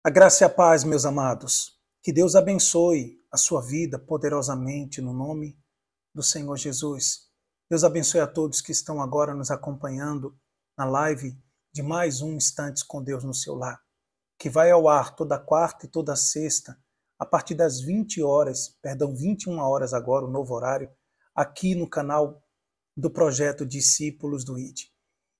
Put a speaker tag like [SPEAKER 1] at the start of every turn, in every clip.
[SPEAKER 1] A graça e a paz, meus amados. Que Deus abençoe a sua vida poderosamente no nome do Senhor Jesus. Deus abençoe a todos que estão agora nos acompanhando na live de mais um Instantes com Deus no seu lar, que vai ao ar toda quarta e toda sexta, a partir das 21 horas agora, o novo horário, aqui no canal do projeto Discípulos do ID.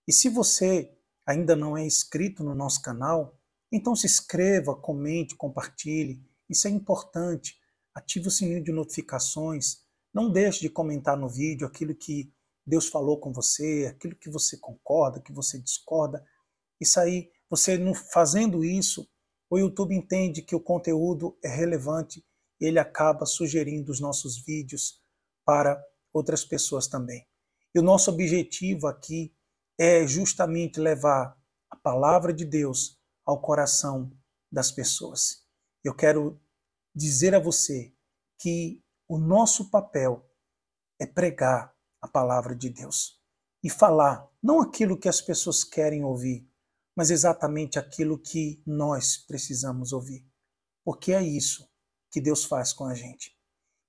[SPEAKER 1] E se você ainda não é inscrito no nosso canal, então se inscreva, comente, compartilhe. Isso é importante. Ative o sininho de notificações. Não deixe de comentar no vídeo aquilo que Deus falou com você, aquilo que você concorda, que você discorda. Isso aí, você fazendo isso, o YouTube entende que o conteúdo é relevante e ele acaba sugerindo os nossos vídeos para outras pessoas também. E o nosso objetivo aqui é justamente levar a palavra de Deus ao coração das pessoas. Eu quero dizer a você que o nosso papel é pregar a palavra de Deus e falar não aquilo que as pessoas querem ouvir, mas exatamente aquilo que nós precisamos ouvir. Porque é isso que Deus faz com a gente.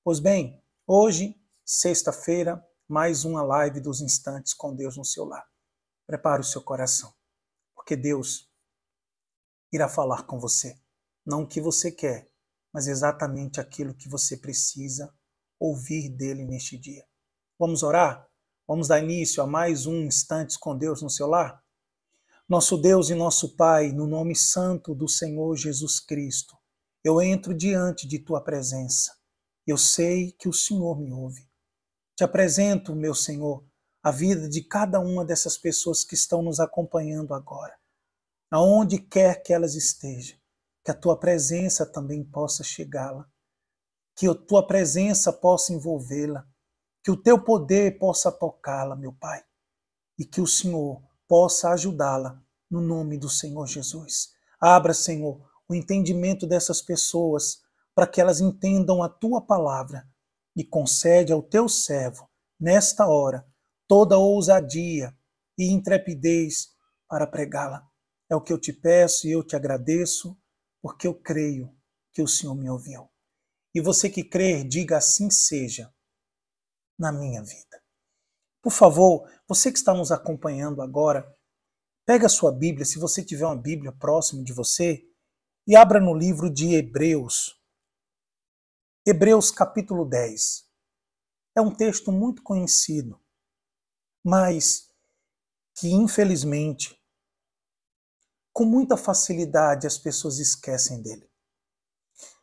[SPEAKER 1] Pois bem, hoje, sexta-feira, mais uma live dos Instantes com Deus no seu lar. Prepare o seu coração, porque Deus irá falar com você. Não o que você quer, mas exatamente aquilo que você precisa ouvir dele neste dia. Vamos orar? Vamos dar início a mais um Instantes com Deus no seu lar? Nosso Deus e nosso Pai, no nome santo do Senhor Jesus Cristo, eu entro diante de tua presença. Eu sei que o Senhor me ouve. Te apresento, meu Senhor, a vida de cada uma dessas pessoas que estão nos acompanhando agora. Aonde quer que elas estejam, que a tua presença também possa chegá-la, que a tua presença possa envolvê-la, que o teu poder possa tocá-la, meu Pai, e que o Senhor possa ajudá-la no nome do Senhor Jesus. Abra, Senhor, o entendimento dessas pessoas para que elas entendam a tua palavra e concede ao teu servo, nesta hora, toda ousadia e intrepidez para pregá-la. É o que eu te peço e eu te agradeço, porque eu creio que o Senhor me ouviu. E você que crer, diga assim seja na minha vida. Por favor, você que está nos acompanhando agora, pega a sua Bíblia, se você tiver uma Bíblia próximo de você, e abra no livro de Hebreus. Hebreus capítulo 10. É um texto muito conhecido, mas que infelizmente, com muita facilidade, as pessoas esquecem dele.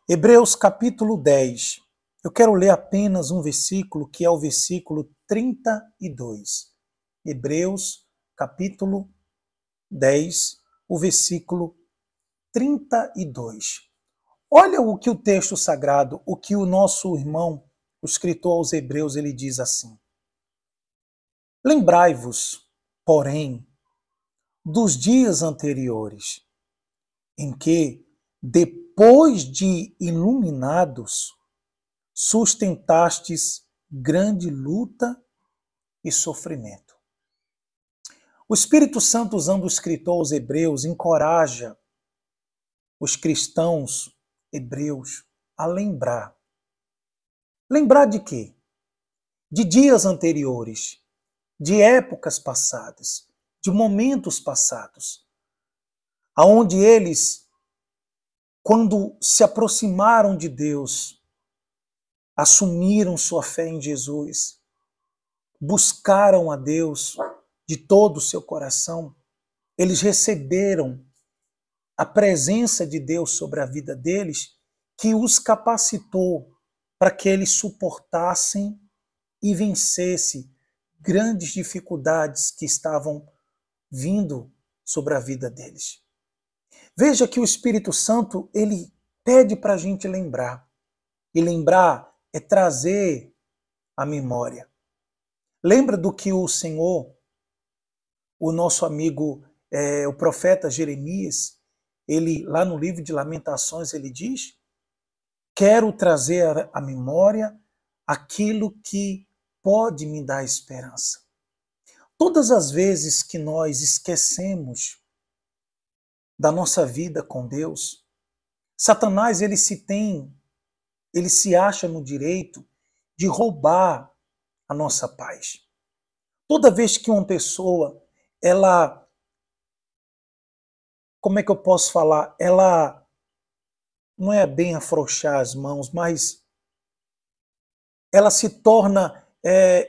[SPEAKER 1] Hebreus capítulo 10. Eu quero ler apenas um versículo, que é o versículo 32. Hebreus capítulo 10, o versículo 32. Olha o que o texto sagrado, o que o nosso irmão, o escritor aos Hebreus, ele diz assim: Lembrai-vos, porém, dos dias anteriores, em que, depois de iluminados, sustentastes grande luta e sofrimento. O Espírito Santo, usando o escritor aos Hebreus, encoraja os cristãos hebreus a lembrar. Lembrar de quê? De dias anteriores, de épocas passadas, de momentos passados, aonde eles, quando se aproximaram de Deus, assumiram sua fé em Jesus, buscaram a Deus de todo o seu coração, eles receberam a presença de Deus sobre a vida deles, que os capacitou para que eles suportassem e vencessem grandes dificuldades que estavam vindo sobre a vida deles. Veja que o Espírito Santo, ele pede para a gente lembrar. E lembrar é trazer a memória. Lembra do que o Senhor, o nosso amigo, o profeta Jeremias, ele lá no livro de Lamentações, ele diz: quero trazer à memória aquilo que pode me dar esperança. Todas as vezes que nós esquecemos da nossa vida com Deus, Satanás, ele se acha no direito de roubar a nossa paz. Toda vez que uma pessoa, ela, como é que eu posso falar? Ela não é bem afrouxar as mãos, mas ela se torna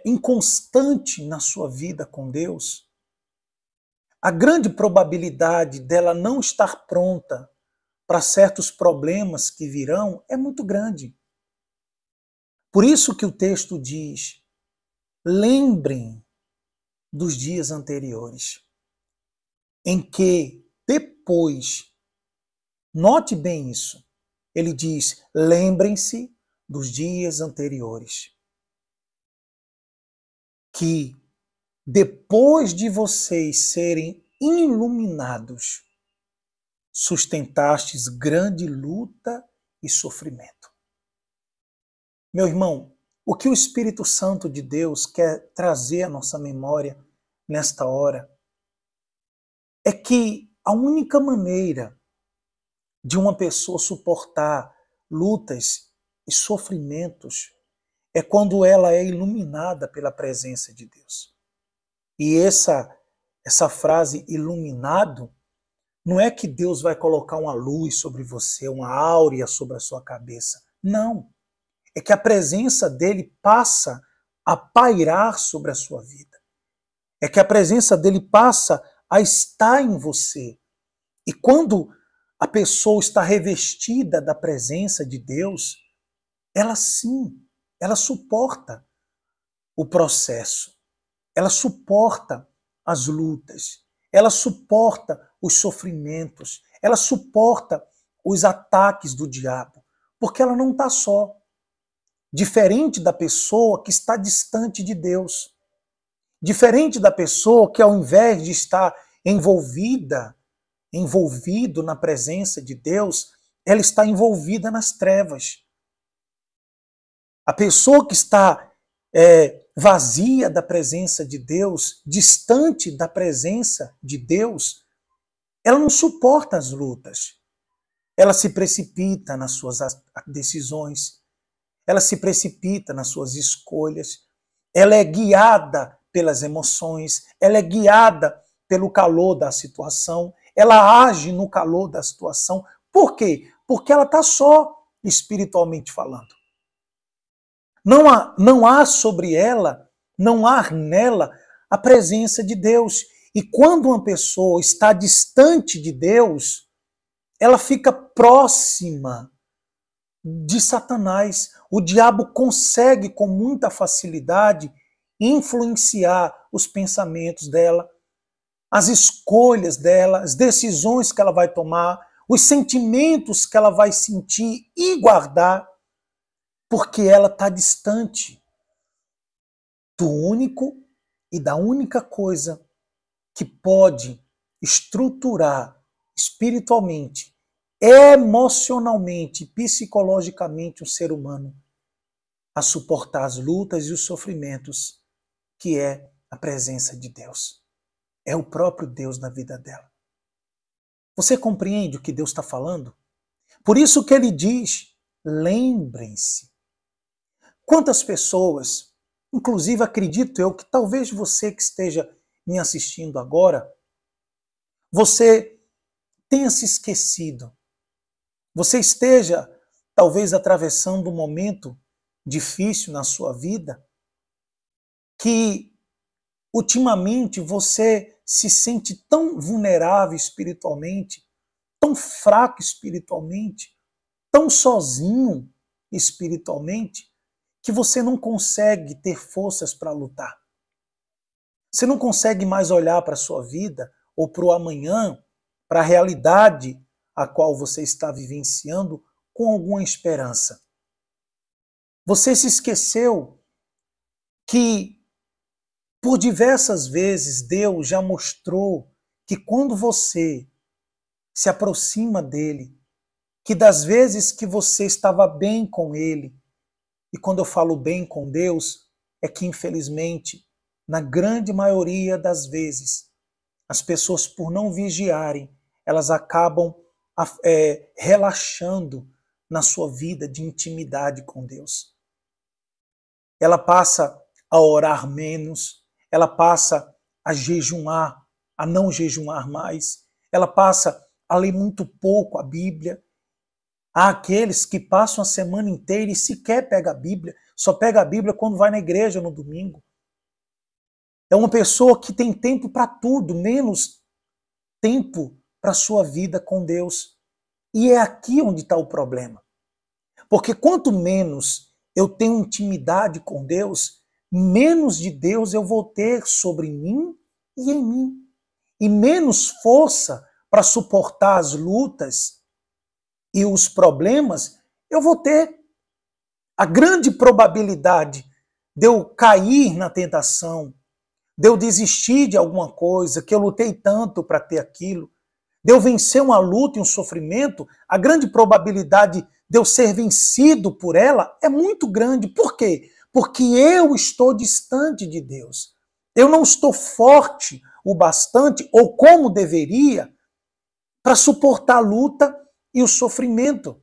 [SPEAKER 1] inconstante na sua vida com Deus. A grande probabilidade dela não estar pronta para certos problemas que virão é muito grande. Por isso que o texto diz: lembrem dos dias anteriores, em que depois, note bem isso, ele diz: lembrem-se dos dias anteriores, que depois de vocês serem iluminados, sustentastes grande luta e sofrimento. Meu irmão, o que o Espírito Santo de Deus quer trazer à nossa memória nesta hora é que a única maneira de uma pessoa suportar lutas e sofrimentos é quando ela é iluminada pela presença de Deus. E essa frase iluminado não é que Deus vai colocar uma luz sobre você, uma áurea sobre a sua cabeça. Não. É que a presença dele passa a pairar sobre a sua vida. É que a presença dele passa a estar em você. E quando a pessoa está revestida da presença de Deus, ela sim, ela suporta o processo. Ela suporta as lutas. Ela suporta os sofrimentos. Ela suporta os ataques do diabo. Porque ela não está só. Diferente da pessoa que está distante de Deus. Diferente da pessoa que, ao invés de estar envolvido na presença de Deus, ela está envolvida nas trevas. A pessoa que está vazia da presença de Deus, distante da presença de Deus, ela não suporta as lutas. Ela se precipita nas suas decisões, ela se precipita nas suas escolhas, ela é guiada pelas emoções, ela é guiada pelo calor da situação, ela age no calor da situação. Por quê? Porque ela está só, espiritualmente falando. Não há sobre ela, não há nela a presença de Deus. E quando uma pessoa está distante de Deus, ela fica próxima de Satanás. O diabo consegue com muita facilidade influenciar os pensamentos dela, as escolhas dela, as decisões que ela vai tomar, os sentimentos que ela vai sentir e guardar, porque ela está distante do único e da única coisa que pode estruturar espiritualmente, emocionalmente, psicologicamente um ser humano a suportar as lutas e os sofrimentos, que é a presença de Deus. É o próprio Deus na vida dela. Você compreende o que Deus está falando? Por isso que ele diz, lembrem-se. Quantas pessoas, inclusive acredito eu que talvez você que esteja me assistindo agora, você tenha se esquecido. Você esteja talvez atravessando um momento difícil na sua vida, que ultimamente você se sente tão vulnerável espiritualmente, tão fraco espiritualmente, tão sozinho espiritualmente, que você não consegue ter forças para lutar. Você não consegue mais olhar para a sua vida ou para o amanhã, para a realidade a qual você está vivenciando com alguma esperança. Você se esqueceu que por diversas vezes Deus já mostrou que quando você se aproxima dele, que das vezes que você estava bem com ele, e quando eu falo bem com Deus, é que infelizmente, na grande maioria das vezes, as pessoas por não vigiarem, elas acabam relaxando na sua vida de intimidade com Deus. Ela passa a orar menos, ela passa a jejuar, a não jejuar mais, ela passa a ler muito pouco a Bíblia. Há aqueles que passam a semana inteira e sequer pega a Bíblia, só pega a Bíblia quando vai na igreja no domingo. É uma pessoa que tem tempo para tudo, menos tempo para a sua vida com Deus. E é aqui onde está o problema. Porque quanto menos eu tenho intimidade com Deus, menos de Deus eu vou ter sobre mim e em mim. E menos força para suportar as lutas e os problemas eu vou ter. A grande probabilidade de eu cair na tentação, de eu desistir de alguma coisa, que eu lutei tanto para ter aquilo, de eu vencer uma luta e um sofrimento, a grande probabilidade de eu ser vencido por ela é muito grande. Por quê? Porque eu estou distante de Deus. Eu não estou forte o bastante, ou como deveria, para suportar a luta e o sofrimento.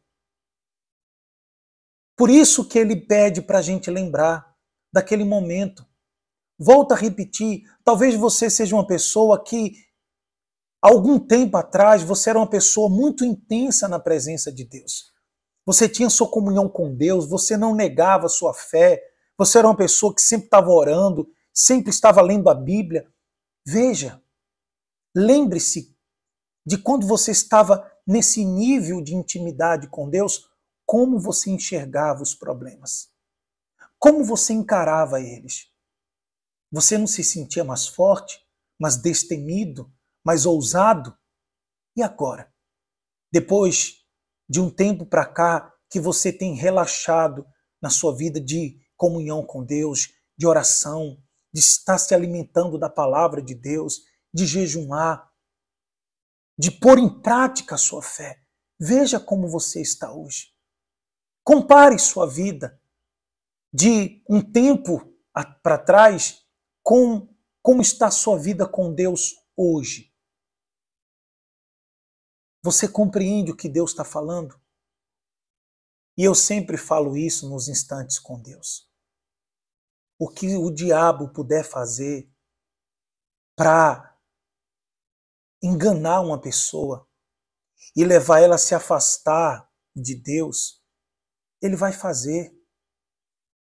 [SPEAKER 1] Por isso que ele pede para a gente lembrar daquele momento. Volto a repetir, talvez você seja uma pessoa que, algum tempo atrás, você era uma pessoa muito intensa na presença de Deus. Você tinha sua comunhão com Deus, você não negava sua fé, você era uma pessoa que sempre estava orando, sempre estava lendo a Bíblia. Veja, lembre-se de quando você estava nesse nível de intimidade com Deus, como você enxergava os problemas, como você encarava eles. Você não se sentia mais forte, mais destemido, mais ousado? E agora? Depois de um tempo para cá que você tem relaxado na sua vida de comunhão com Deus, de oração, de estar se alimentando da palavra de Deus, de jejuar, de pôr em prática a sua fé. Veja como você está hoje. Compare sua vida de um tempo para trás com como está a sua vida com Deus hoje. Você compreende o que Deus está falando? E eu sempre falo isso nos instantes com Deus. O que o diabo puder fazer para enganar uma pessoa e levar ela a se afastar de Deus, ele vai fazer.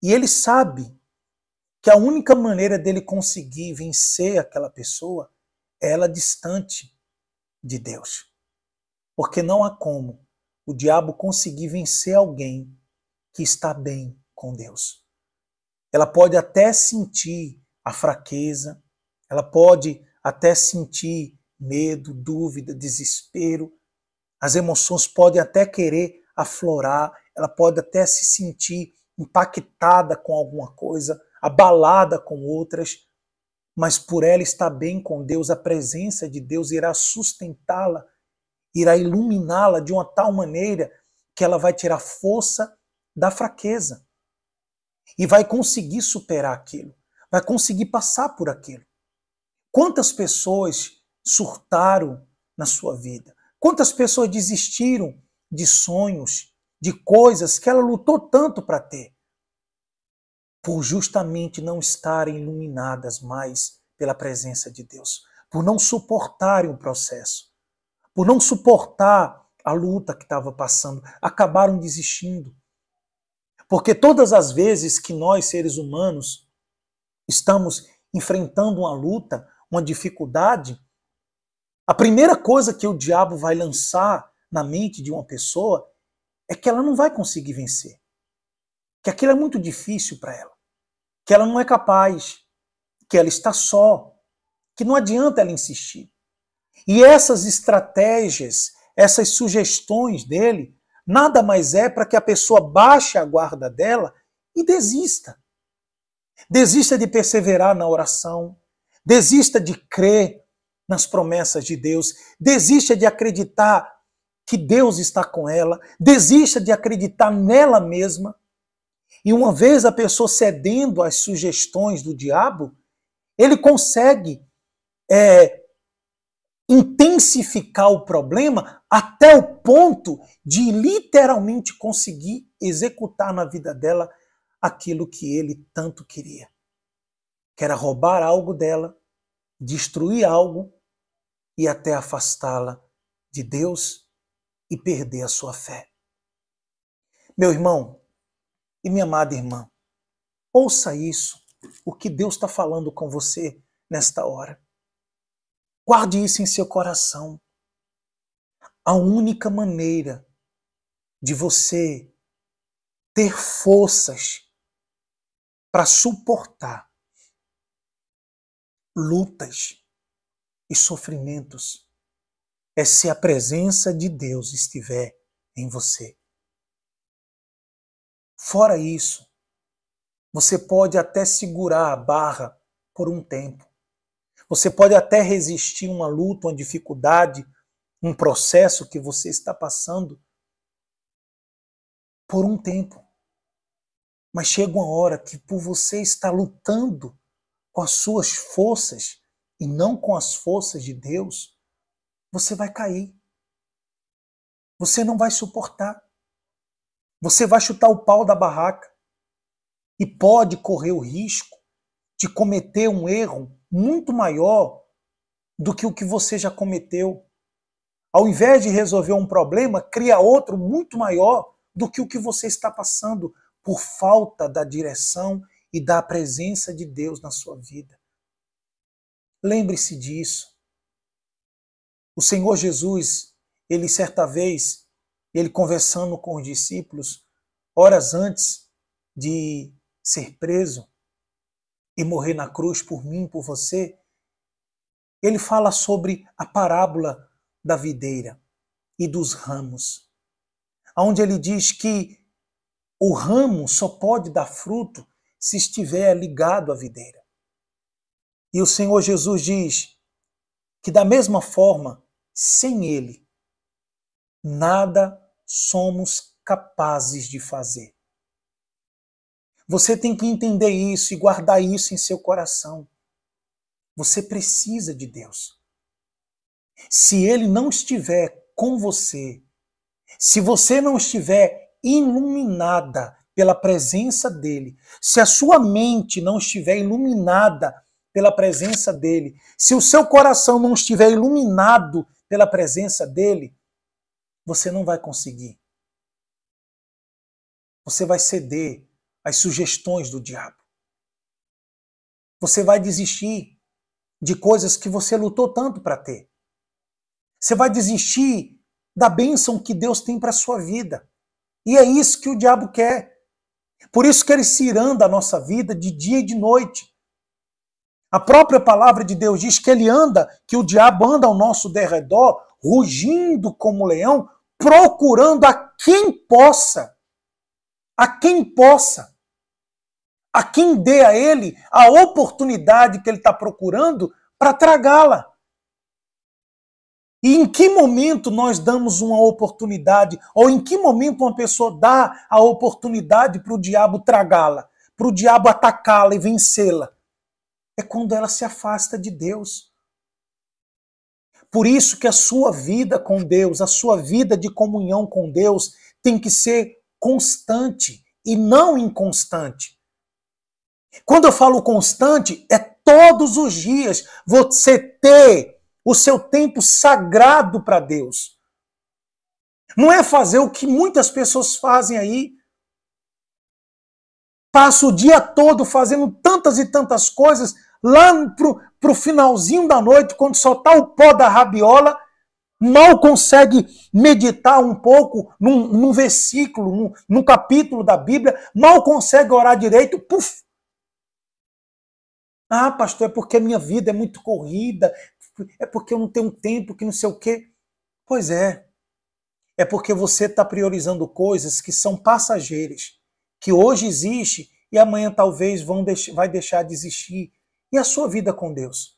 [SPEAKER 1] E ele sabe que a única maneira dele conseguir vencer aquela pessoa é ela distante de Deus. Porque não há como o diabo conseguir vencer alguém que está bem com Deus. Ela pode até sentir a fraqueza, ela pode até sentir medo, dúvida, desespero, as emoções podem até querer aflorar, ela pode até se sentir impactada com alguma coisa, abalada com outras, mas por ela estar bem com Deus, a presença de Deus irá sustentá-la, irá iluminá-la de uma tal maneira que ela vai tirar força da fraqueza e vai conseguir superar aquilo, vai conseguir passar por aquilo. Quantas pessoas surtaram na sua vida? Quantas pessoas desistiram de sonhos, de coisas que ela lutou tanto para ter, por justamente não estarem iluminadas mais pela presença de Deus, por não suportarem o processo, por não suportar a luta que estava passando, acabaram desistindo. Porque todas as vezes que nós, seres humanos, estamos enfrentando uma luta, uma dificuldade, a primeira coisa que o diabo vai lançar na mente de uma pessoa é que ela não vai conseguir vencer, que aquilo é muito difícil para ela, que ela não é capaz, que ela está só, que não adianta ela insistir. E essas estratégias, essas sugestões dele, nada mais é para que a pessoa baixe a guarda dela e desista. Desista de perseverar na oração, desista de crer nas promessas de Deus, desista de acreditar que Deus está com ela, desista de acreditar nela mesma. E uma vez a pessoa cedendo às sugestões do diabo, ele consegue intensificar o problema até o ponto de literalmente conseguir executar na vida dela aquilo que ele tanto queria, que era roubar algo dela, destruir algo e até afastá-la de Deus e perder a sua fé. Meu irmão e minha amada irmã, ouça isso, o que Deus está falando com você nesta hora. Guarde isso em seu coração. A única maneira de você ter forças para suportar lutas e sofrimentos é se a presença de Deus estiver em você. Fora isso, você pode até segurar a barra por um tempo. Você pode até resistir uma luta, uma dificuldade, um processo que você está passando por um tempo. Mas chega uma hora que por você estar lutando com as suas forças e não com as forças de Deus, você vai cair. Você não vai suportar. Você vai chutar o pau da barraca e pode correr o risco de cometer um erro muito maior do que o que você já cometeu. Ao invés de resolver um problema, cria outro muito maior do que o que você está passando por falta da direção e da presença de Deus na sua vida. Lembre-se disso. O Senhor Jesus, ele certa vez, ele conversando com os discípulos, horas antes de ser preso e morrer na cruz por mim, por você, ele fala sobre a parábola da videira e dos ramos, onde ele diz que o ramo só pode dar fruto se estiver ligado à videira. E o Senhor Jesus diz que da mesma forma, sem ele, nada somos capazes de fazer. Você tem que entender isso e guardar isso em seu coração. Você precisa de Deus. Se ele não estiver com você, se você não estiver iluminada pela presença dele, se a sua mente não estiver iluminada pela presença dele, se o seu coração não estiver iluminado pela presença dele, você não vai conseguir. Você vai ceder às sugestões do diabo. Você vai desistir de coisas que você lutou tanto para ter. Você vai desistir da bênção que Deus tem para a sua vida. E é isso que o diabo quer. Por isso que ele se iranda a nossa vida de dia e de noite. A própria palavra de Deus diz que ele anda, que o diabo anda ao nosso derredor, rugindo como leão, procurando a quem possa, a quem dê a ele a oportunidade que ele está procurando para tragá-la. E em que momento nós damos uma oportunidade, ou em que momento uma pessoa dá a oportunidade para o diabo tragá-la, para o diabo atacá-la e vencê-la? É quando ela se afasta de Deus. Por isso que a sua vida com Deus, a sua vida de comunhão com Deus tem que ser constante e não inconstante. Quando eu falo constante, é todos os dias você ter o seu tempo sagrado para Deus. Não é fazer o que muitas pessoas fazem aí. Passa o dia todo fazendo tantas e tantas coisas, lá pro finalzinho da noite, quando só está o pó da rabiola, mal consegue meditar um pouco num versículo, num capítulo da Bíblia, mal consegue orar direito, puf! Ah, pastor, é porque a minha vida é muito corrida, é porque eu não tenho tempo, que não sei o quê. Pois é. É porque você está priorizando coisas que são passageiras, que hoje existe e amanhã talvez vai deixar de existir. E a sua vida com Deus?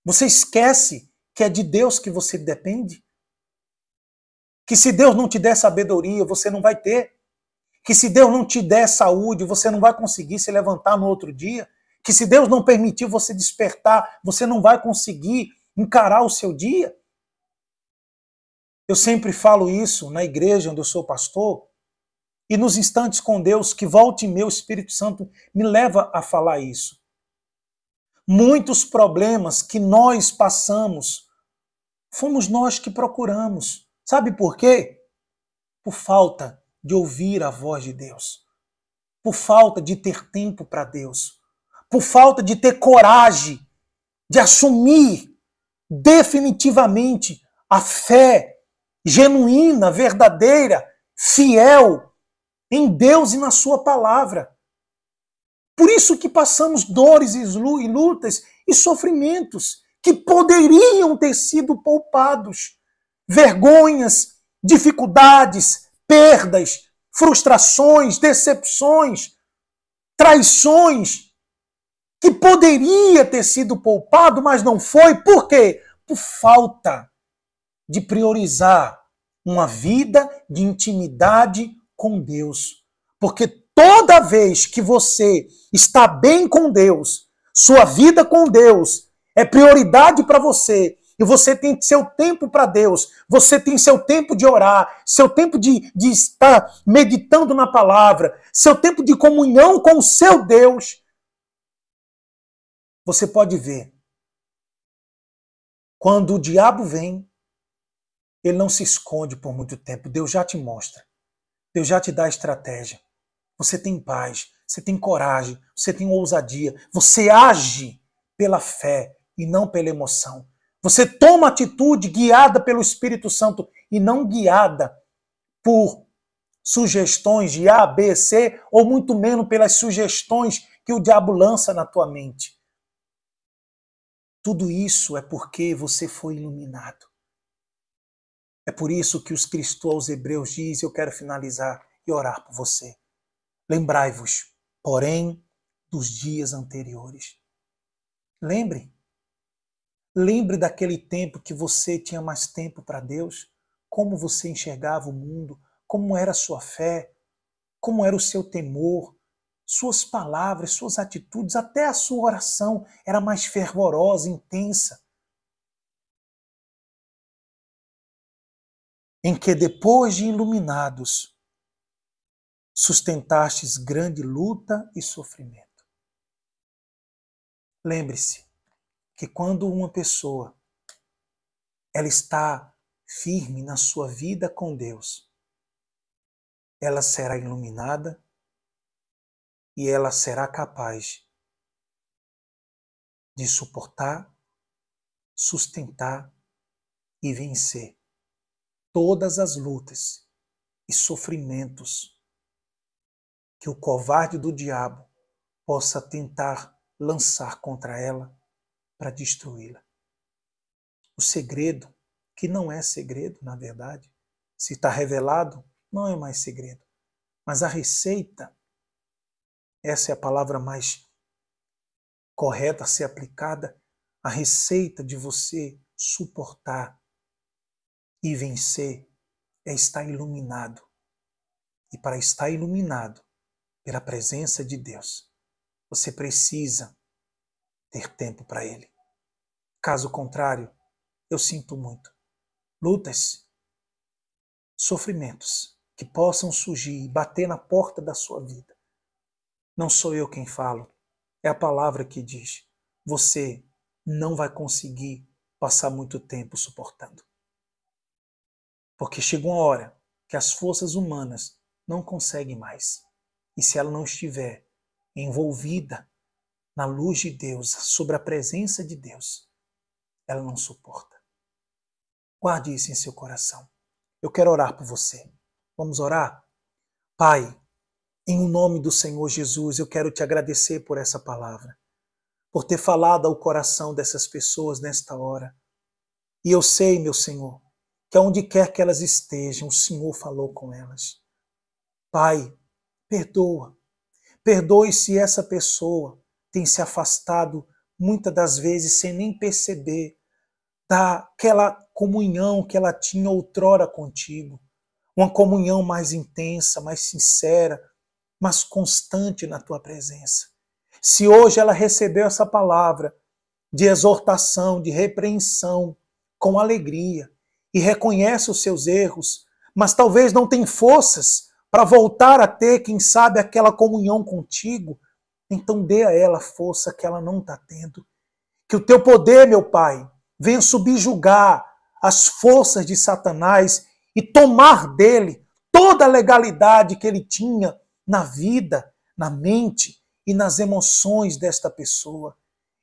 [SPEAKER 1] Você esquece que é de Deus que você depende? Que se Deus não te der sabedoria, você não vai ter? Que se Deus não te der saúde, você não vai conseguir se levantar no outro dia? Que se Deus não permitir você despertar, você não vai conseguir encarar o seu dia. Eu sempre falo isso na igreja onde eu sou pastor, e nos instantes com Deus, que volta e meia o Espírito Santo me leva a falar isso. Muitos problemas que nós passamos, fomos nós que procuramos. Sabe por quê? Por falta de ouvir a voz de Deus. Por falta de ter tempo para Deus. Por falta de ter coragem de assumir definitivamente a fé genuína, verdadeira, fiel em Deus e na sua palavra. Por isso que passamos dores e lutas e sofrimentos que poderiam ter sido poupados. Vergonhas, dificuldades, perdas, frustrações, decepções, traições, que poderia ter sido poupado, mas não foi. Por quê? Por falta de priorizar uma vida de intimidade com Deus. Porque toda vez que você está bem com Deus, sua vida com Deus é prioridade para você, e você tem seu tempo para Deus, você tem seu tempo de orar, seu tempo de estar meditando na palavra, seu tempo de comunhão com o seu Deus, você pode ver, quando o diabo vem, ele não se esconde por muito tempo, Deus já te mostra, Deus já te dá estratégia, você tem paz, você tem coragem, você tem ousadia, você age pela fé e não pela emoção. Você toma atitude guiada pelo Espírito Santo e não guiada por sugestões de A, B, C, ou muito menos pelas sugestões que o diabo lança na tua mente. Tudo isso é porque você foi iluminado. É por isso que os cristãos aos Hebreus dizem, eu quero finalizar e orar por você. Lembrai-vos, porém, dos dias anteriores. Lembre daquele tempo que você tinha mais tempo para Deus, como você enxergava o mundo, como era a sua fé, como era o seu temor, suas palavras, suas atitudes, até a sua oração era mais fervorosa, intensa. Em que depois de iluminados, sustentastes grande luta e sofrimento. Lembre-se que quando uma pessoa ela está firme na sua vida com Deus, ela será iluminada e ela será capaz de suportar, sustentar e vencer todas as lutas e sofrimentos que o covarde do diabo possa tentar lançar contra ela para destruí-la. O segredo, que não é segredo, na verdade, se está revelado, não é mais segredo. Mas a receita, essa é a palavra mais correta a ser aplicada, a receita de você suportar e vencer é estar iluminado. E para estar iluminado pela presença de Deus, você precisa ter tempo para Ele. Caso contrário, eu sinto muito. Lutas, sofrimentos que possam surgir e bater na porta da sua vida. Não sou eu quem falo, é a palavra que diz. Você não vai conseguir passar muito tempo suportando. Porque chega uma hora que as forças humanas não conseguem mais. E se ela não estiver envolvida na luz de Deus, sobre a presença de Deus, ela não suporta. Guarde isso em seu coração. Eu quero orar por você. Vamos orar? Pai, em nome do Senhor Jesus, eu quero te agradecer por essa palavra, por ter falado ao coração dessas pessoas nesta hora. E eu sei, meu Senhor, que aonde quer que elas estejam, o Senhor falou com elas. Pai, perdoa. Perdoe se essa pessoa tem se afastado muitas das vezes sem nem perceber daquela comunhão que ela tinha outrora contigo. Uma comunhão mais intensa, mais sincera, mais constante na tua presença. Se hoje ela recebeu essa palavra de exortação, de repreensão, com alegria, e reconhece os seus erros, mas talvez não tem forças para voltar a ter, quem sabe, aquela comunhão contigo, então dê a ela a força que ela não está tendo. Que o teu poder, meu Pai, venha subjugar as forças de Satanás e tomar dele toda a legalidade que ele tinha na vida, na mente e nas emoções desta pessoa.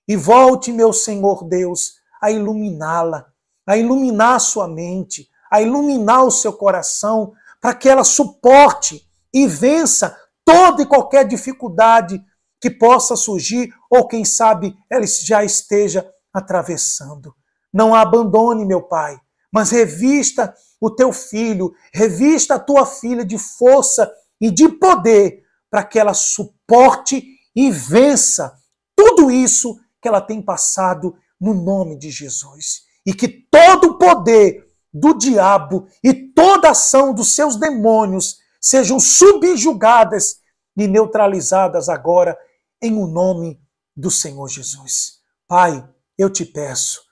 [SPEAKER 1] E volte, meu Senhor Deus, a iluminá-la, a iluminar a sua mente, a iluminar o seu coração, para que ela suporte e vença toda e qualquer dificuldade que possa surgir, ou quem sabe ela já esteja atravessando. Não a abandone, meu Pai, mas revista o teu filho, revista a tua filha de força e de poder, para que ela suporte e vença tudo isso que ela tem passado no nome de Jesus. E que todo o poder do diabo e toda ação dos seus demônios sejam subjugadas e neutralizadas agora em o nome do Senhor Jesus. Pai, eu te peço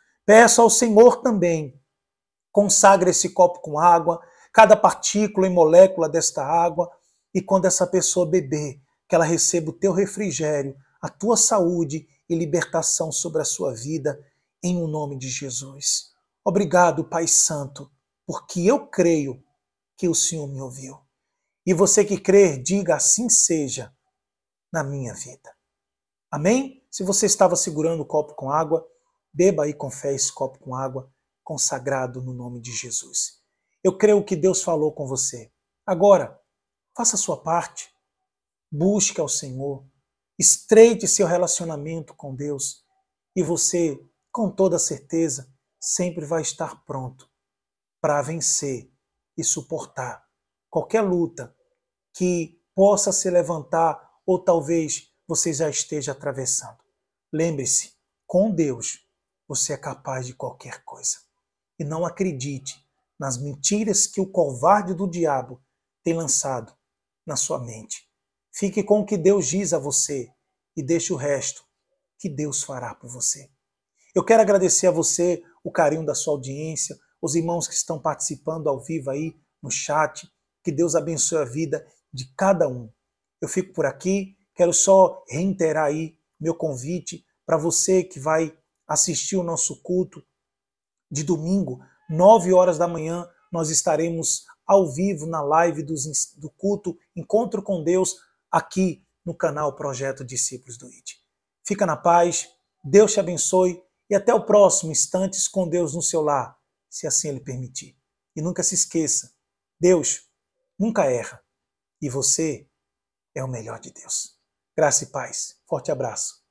[SPEAKER 1] ao Senhor também, consagra esse copo com água, cada partícula e molécula desta água, e quando essa pessoa beber, que ela receba o teu refrigério, a tua saúde e libertação sobre a sua vida, em o nome de Jesus. Obrigado, Pai Santo, porque eu creio que o Senhor me ouviu. E você que crer, diga assim seja na minha vida. Amém? Se você estava segurando o copo com água, beba aí com fé esse copo com água, consagrado no nome de Jesus. Eu creio que Deus falou com você. Agora, faça a sua parte. Busque ao Senhor. Estreite seu relacionamento com Deus. E você, com toda certeza, sempre vai estar pronto para vencer e suportar qualquer luta que possa se levantar ou talvez você já esteja atravessando. Lembre-se, com Deus você é capaz de qualquer coisa. E não acredite nas mentiras que o covarde do diabo tem lançado na sua mente. Fique com o que Deus diz a você e deixe o resto que Deus fará por você. Eu quero agradecer a você o carinho da sua audiência, os irmãos que estão participando ao vivo aí no chat. Que Deus abençoe a vida de cada um. Eu fico por aqui, quero só reiterar aí meu convite para você que vai assistir o nosso culto de domingo, 9 horas da manhã, nós estaremos ao vivo na live do culto Encontro com Deus, aqui no canal Projeto Discípulos do ID. Fica na paz, Deus te abençoe e até o próximo Instantes com Deus no seu lar, se assim Ele permitir. E nunca se esqueça, Deus nunca erra e você é o melhor de Deus. Graça e paz. Forte abraço.